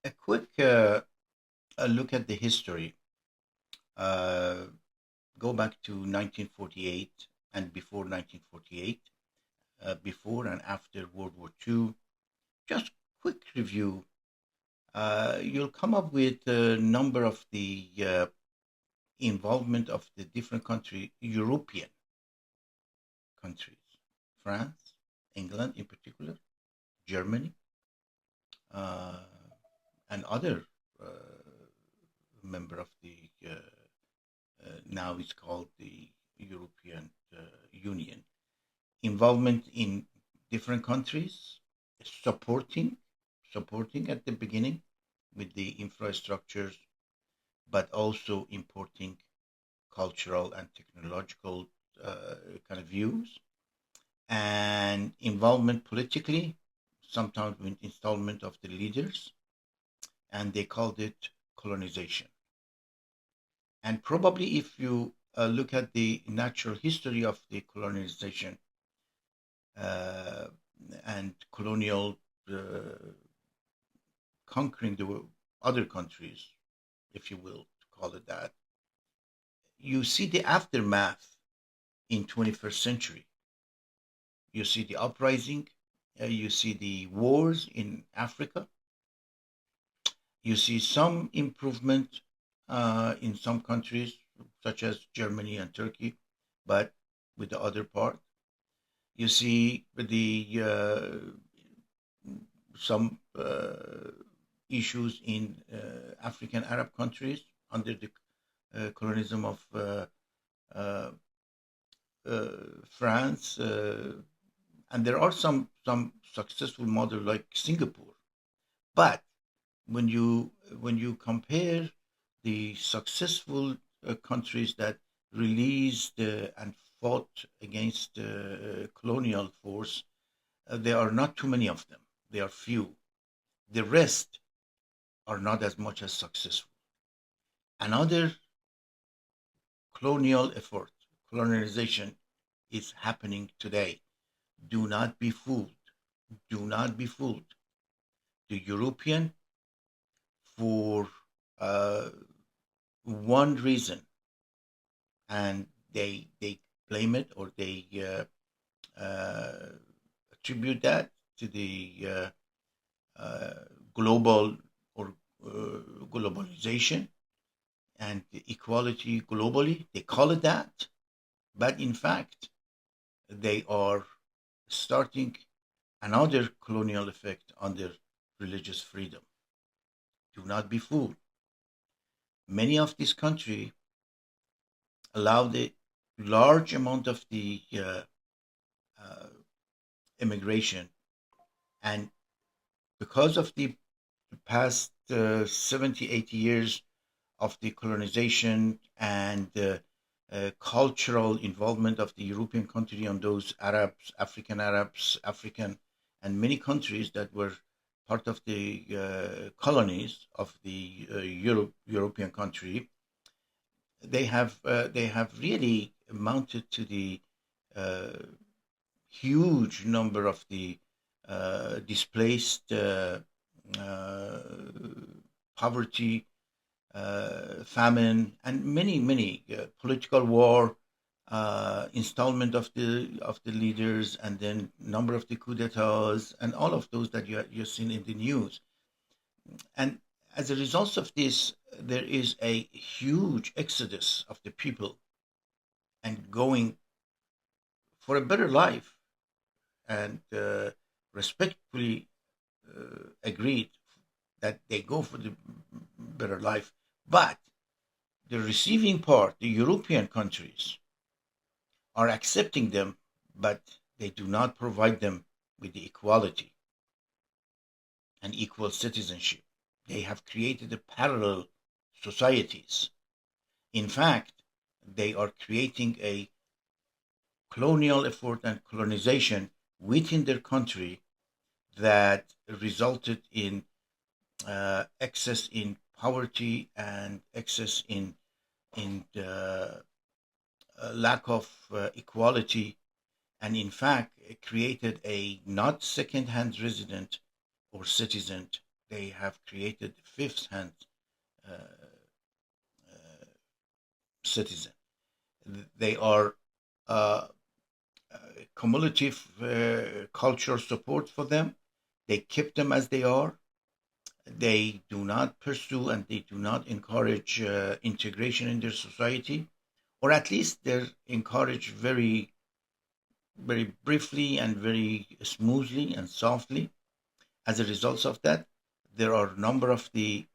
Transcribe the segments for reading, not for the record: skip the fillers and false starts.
A quick a look at the history. Uh, Go back to 1948 and before 1948, before and after World War II. Just quick review. You'll come up with a number of the involvement of the different European countries, France, England in particular, Germany, uh, and other uh, member of the now it's called the European Union. Involvement in different countries, supporting, supporting at the beginning with the infrastructures, but also importing cultural and technological kind of views, and involvement politically, sometimes with installment of the leaders, and they called it colonization. And probably if you look at the natural history of the colonization uh, and colonial uh, conquering the other countries, if you will call it that, you see the aftermath in 21st century. You see the uprising, you see the wars in Africa, you see some improvement in some countries such as Germany and Turkey, but with the other part, you see the some issues in African Arab countries under the colonialism of uh, France, and there are some successful models like Singapore. But when you compare the successful countries that released and fought against colonial force, there are not too many of them. There are few. The rest are not as much as successful. Another colonial effort, colonization, is happening today. Do not be fooled. Do not be fooled. The European, for uh, one reason, and they claim it or they attribute that to the uh, global or globalization and the equality globally. They call it that, but in fact, they are starting another colonial effect on their religious freedom. Do not be fooled. Many of these countries allow the large amount of the uh, immigration, and because of the past 70, 80 years of the colonization and cultural involvement of the European country on those Arabs, African, and many countries that were part of the colonies of the European country, they have really amounted to the uh, huge number of the displaced, uh, poverty, famine, and many political war, installment of the leaders, and then number of the coup d'états, and all of those that you're seeing in the news. And as a result of this, there is a huge exodus of the people and going for a better life, and respectfully agreed that they go for the better life. But the receiving part, the European countries, are accepting them, but they do not provide them with the equality and equal citizenship. They have created a parallel societies. In fact, they are creating a colonial effort and colonization within their country that resulted in excess in poverty and excess in lack of equality, and in fact it created a not second-hand resident or citizen, They have created fifth-hand uh, uh, citizen. They are uh, cumulative cultural support for them. They keep them as they are. They do not pursue and they do not encourage integration in their society, or at least they're encouraged very, very briefly and very smoothly and softly. As a result of that, there are a number of the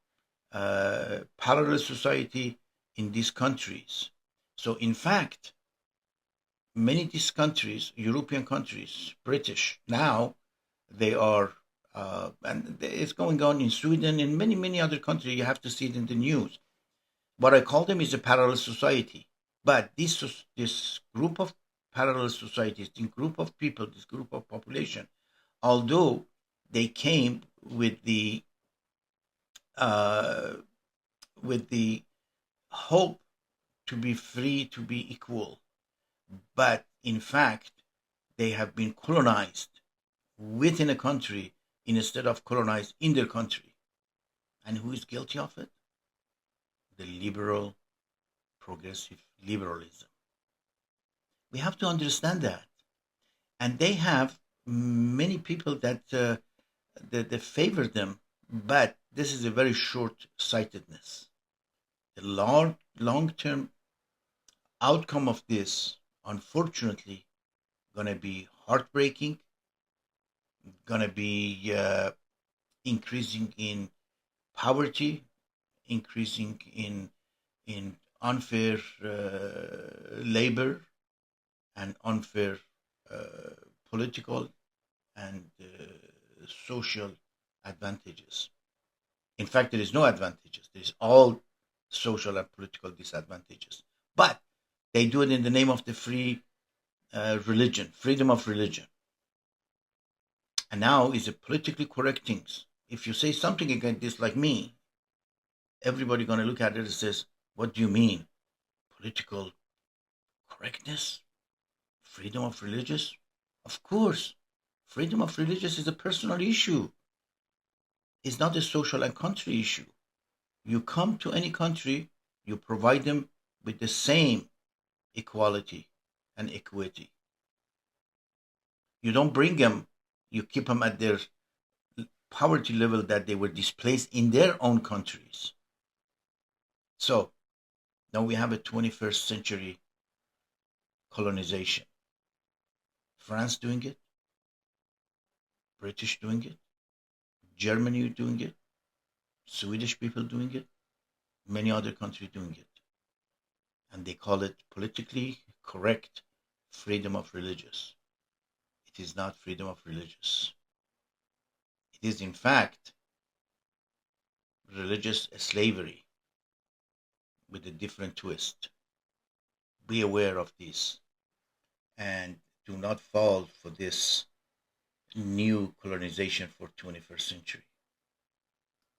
parallel society in these countries. So, in fact, many of these countries, European countries, British, now they are, and it's going on in Sweden, in many, many other countries. You have to see it in the news. What I call them is a parallel society. But this group of parallel societies, this group of people, this group of population, although they came uh, with the hope to be free, to be equal, but in fact they have been colonized within a country instead of colonized in their country. And who is guilty of it? The liberal, progressive liberalism. We have to understand that. And they have many people that favor them, but this is a very short sightedness. The long term outcome of this, unfortunately, gonna be heartbreaking, gonna be increasing in poverty, increasing in unfair labor and unfair uh, political and social advantages. In fact, there is no advantages. There is all social and political disadvantages. But they do it in the name of the free religion, freedom of religion. And now is a politically correct things. If you say something against this, like me, everybody gonna look at it and says, "What do you mean, political correctness? Freedom of religious? Of course, freedom of religious is a personal issue. It's not a social and country issue. You come to any country, you provide them with the same equality and equity. You don't bring them, you keep them at their poverty level that they were displaced in their own countries. So now we have a 21st century colonization. France doing it, British doing it, Germany doing it, Swedish people doing it, many other countries doing it. And they call it politically correct freedom of religious. It is not freedom of religious. It is, in fact, religious slavery with a different twist. Be aware of this and do not fall for this new colonization for 21st century.